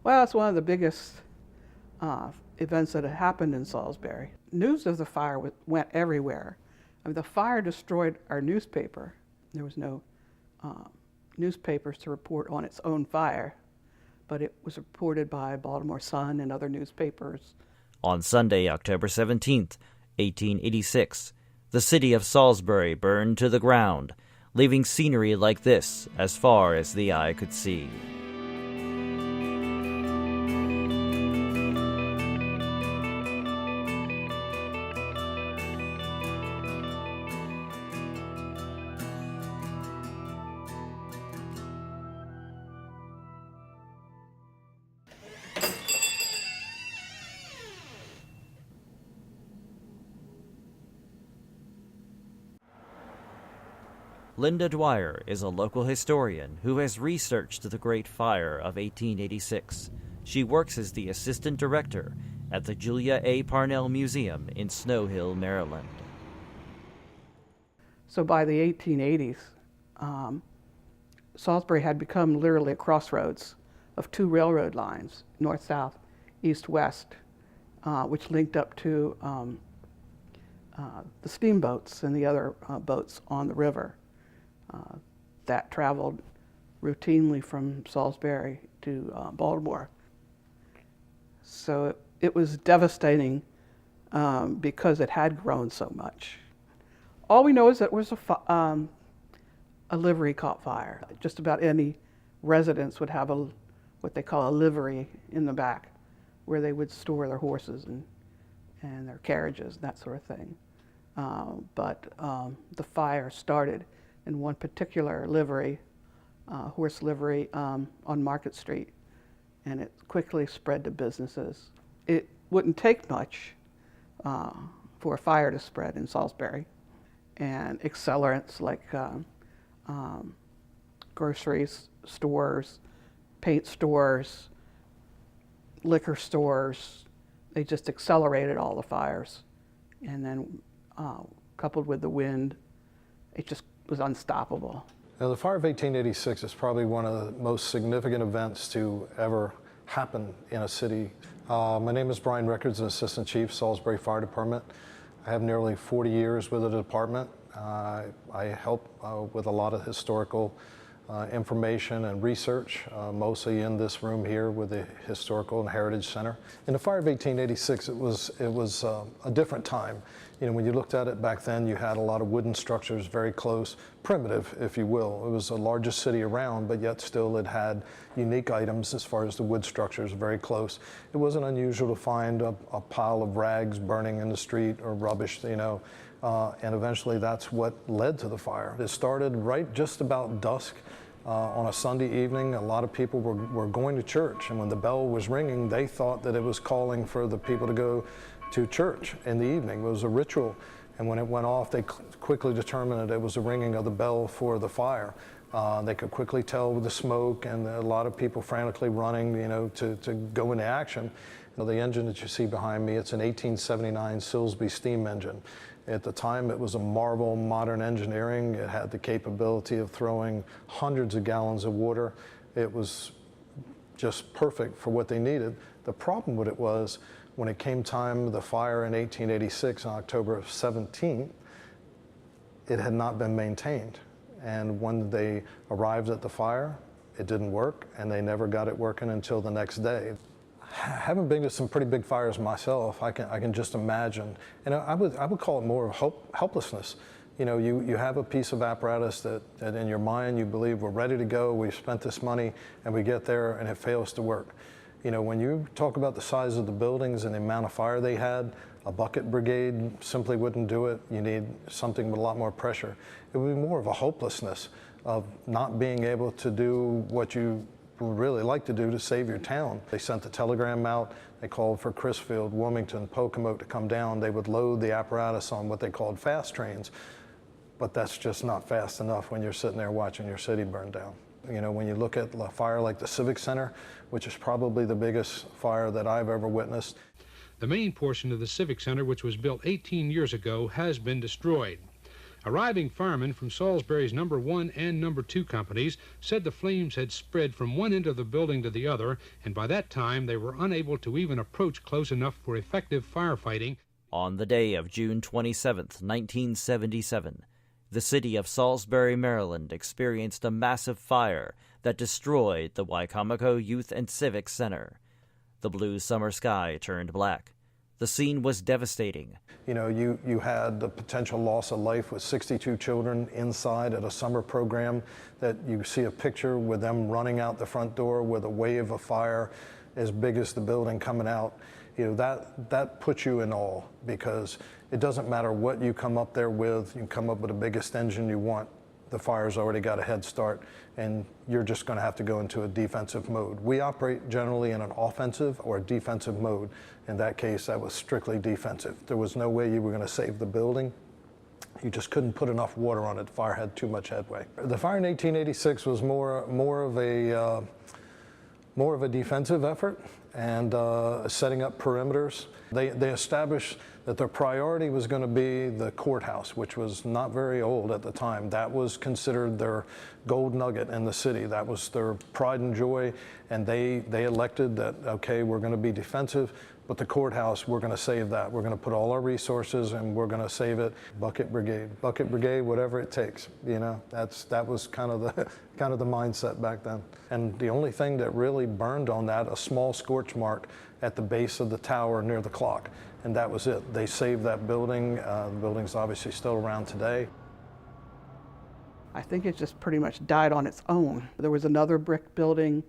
Well, it's one of the biggest events that had happened in Salisbury. News of the fire went everywhere. I mean, the fire destroyed our newspaper. There was no newspapers to report on its own fire, but it was reported by Baltimore Sun and other newspapers. On Sunday, October 17th, 1886, the city of Salisbury burned to the ground, leaving scenery like this as far as the eye could see. Linda Dwyer is a local historian who has researched the Great Fire of 1886. She works as the assistant director at the Julia A. Parnell Museum in Snow Hill, Maryland. So by the 1880s, Salisbury had become literally a crossroads of two railroad lines, north-south, east-west, which linked up to the steamboats and the other boats on the river. That traveled routinely from Salisbury to Baltimore. So it was devastating because it had grown so much. All we know is that it was a livery caught fire. Just about any residence would have what they call a livery in the back, where they would store their horses and their carriages, that sort of thing. But the fire started in one particular livery, horse livery, on Market Street, and it quickly spread to businesses. It wouldn't take much for a fire to spread in Salisbury, and accelerants like grocery stores, paint stores, liquor stores, they just accelerated all the fires. And then coupled with the wind, it just was unstoppable. Now, the fire of 1886 is probably one of the most significant events to ever happen in a city. My name is Brian Rickards, an Assistant Chief, Salisbury Fire Department. I have nearly 40 years with the department. I help with a lot of historical information and research, mostly in this room here with the Historical and Heritage Center. In the fire of 1886, it was a different time. You know, when you looked at it back then, you had a lot of wooden structures very close, primitive, if you will. It was the largest city around, but yet still it had unique items as far as the wood structures, very close. It wasn't unusual to find a pile of rags burning in the street or rubbish, you know, and eventually that's what led to the fire. It started right just about dusk. On a Sunday evening, a lot of people were going to church, and when the bell was ringing, they thought that it was calling for the people to go to church in the evening. It was a ritual, and when it went off, they quickly determined that it was the ringing of the bell for the fire. They could quickly tell with the smoke, and a lot of people frantically running, you know, to go into action. You know, the engine that you see behind me, it's an 1879 Salisbury steam engine. At the time, it was a marvel, modern engineering. It had the capability of throwing hundreds of gallons of water. It was just perfect for what they needed. The problem with it was, when it came time, the fire in 1886, on October 17th, it had not been maintained. And when they arrived at the fire, it didn't work, and they never got it working until the next day. Having been to some pretty big fires myself, I can just imagine. And I would call it more of helplessness. You know, you have a piece of apparatus that in your mind you believe we're ready to go, we've spent this money, and we get there and it fails to work. You know, when you talk about the size of the buildings and the amount of fire they had, a bucket brigade simply wouldn't do it. You need something with a lot more pressure. It would be more of a hopelessness of not being able to do what you would really like to do to save your town. They sent the telegram out. They called for Crisfield, Wilmington, Pocomoke to come down. They would load the apparatus on what they called fast trains. But that's just not fast enough when you're sitting there watching your city burn down. You know, when you look at a fire like the Civic Center, which is probably the biggest fire that I've ever witnessed. The main portion of the Civic Center, which was built 18 years ago, has been destroyed. Arriving firemen from Salisbury's number 1 and number 2 companies said the flames had spread from one end of the building to the other, and by that time they were unable to even approach close enough for effective firefighting. On the day of June 27, 1977, the city of Salisbury, Maryland experienced a massive fire that destroyed the Wicomico Youth and Civic Center. The blue summer sky turned black. The scene was devastating. You know, you had the potential loss of life with 62 children inside at a summer program that you see a picture with them running out the front door with a wave of fire as big as the building coming out. You know, that puts you in awe, because it doesn't matter what you come up there with. You can come up with the biggest engine you want. The fire's already got a head start, and you're just going to have to go into a defensive mode. We operate generally in an offensive or a defensive mode. In that case, that was strictly defensive. There was no way you were going to save the building. You just couldn't put enough water on it. The fire had too much headway. The fire in 1886 was more of a defensive effort and setting up perimeters. They established that their priority was going to be the courthouse, which was not very old at the time. That was considered their gold nugget in the city. That was their pride and joy, and they elected that, okay, we're going to be defensive, but the courthouse, we're going to save that. We're going to put all our resources and we're going to save it. Bucket brigade, whatever it takes. You know, that was kind of the mindset back then. And the only thing that really burned on that, a small scorch mark at the base of the tower near the clock, and that was it. They saved that building. The building's obviously still around today. I think it just pretty much died on its own. There was another brick building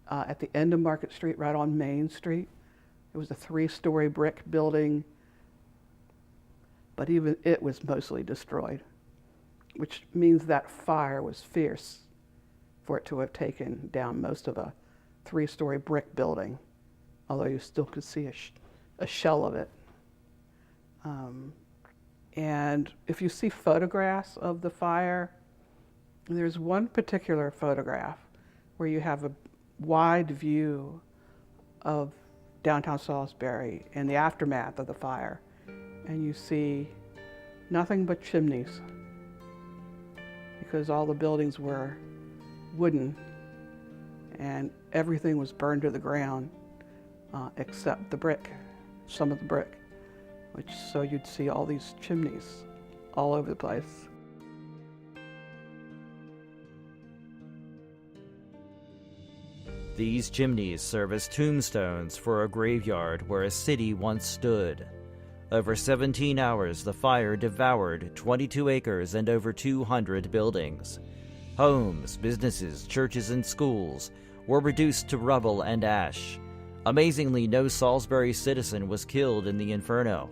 at the end of Market Street, right on Main Street. It was a 3-story brick building, but even it was mostly destroyed, which means that fire was fierce for it to have taken down most of a 3-story brick building, although you still could see a shell of it. And if you see photographs of the fire, there's one particular photograph where you have a wide view of downtown Salisbury in the aftermath of the fire, and you see nothing but chimneys, because all the buildings were wooden and everything was burned to the ground except the brick, some of the brick, so you'd see all these chimneys all over the place. These chimneys serve as tombstones for a graveyard where a city once stood. Over 17 hours, the fire devoured 22 acres and over 200 buildings. Homes, businesses, churches, and schools were reduced to rubble and ash. Amazingly, no Salisbury citizen was killed in the inferno.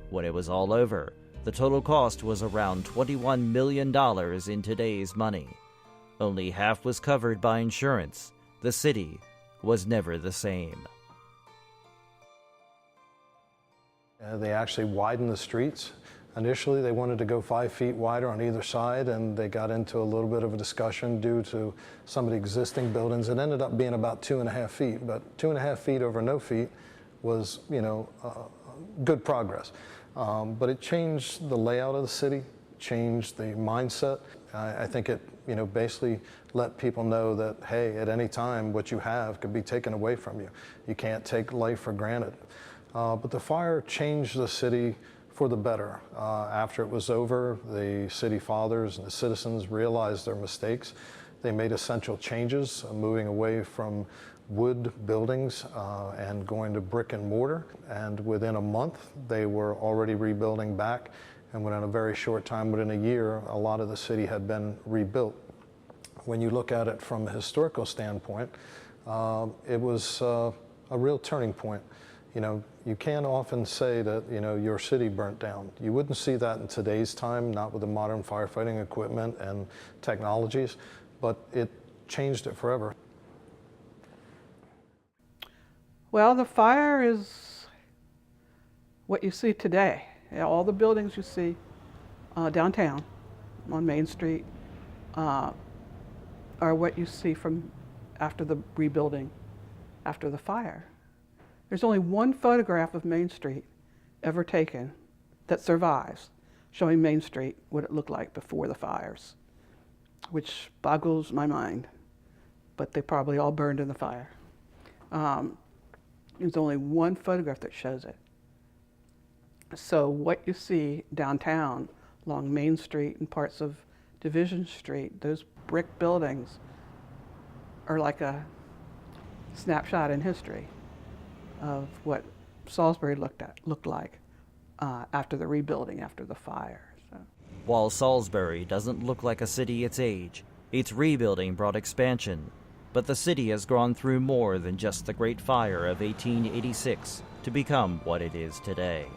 When it was all over, the total cost was around $21 million in today's money. Only half was covered by insurance. The city was never the same. They actually widened the streets. Initially, they wanted to go 5 feet wider on either side, and they got into a little bit of a discussion due to some of the existing buildings. It ended up being about 2.5 feet, but 2.5 feet over no feet was, good progress. But it changed the layout of the city, changed the mindset. I think it, basically let people know that, hey, at any time, what you have could be taken away from you. You can't take life for granted. But the fire changed the city for the better. After it was over, the city fathers and the citizens realized their mistakes. They made essential changes, moving away from wood buildings and going to brick and mortar. And within a month, they were already rebuilding back. And within a very short time, within a year, a lot of the city had been rebuilt. When you look at it from a historical standpoint, it was a real turning point. You can't often say that, your city burnt down. You wouldn't see that in today's time, not with the modern firefighting equipment and technologies, but it changed it forever. Well, the fire is what you see today. All the buildings you see downtown on Main Street are what you see from after the rebuilding, after the fire. There's only one photograph of Main Street ever taken that survives showing Main Street, what it looked like before the fires, which boggles my mind, but they probably all burned in the fire. There's only one photograph that shows it. So what you see downtown along Main Street and parts of Division Street, those brick buildings are like a snapshot in history of what Salisbury looked like after the rebuilding, after the fire. So. While Salisbury doesn't look like a city its age, its rebuilding brought expansion. But the city has gone through more than just the Great Fire of 1886 to become what it is today.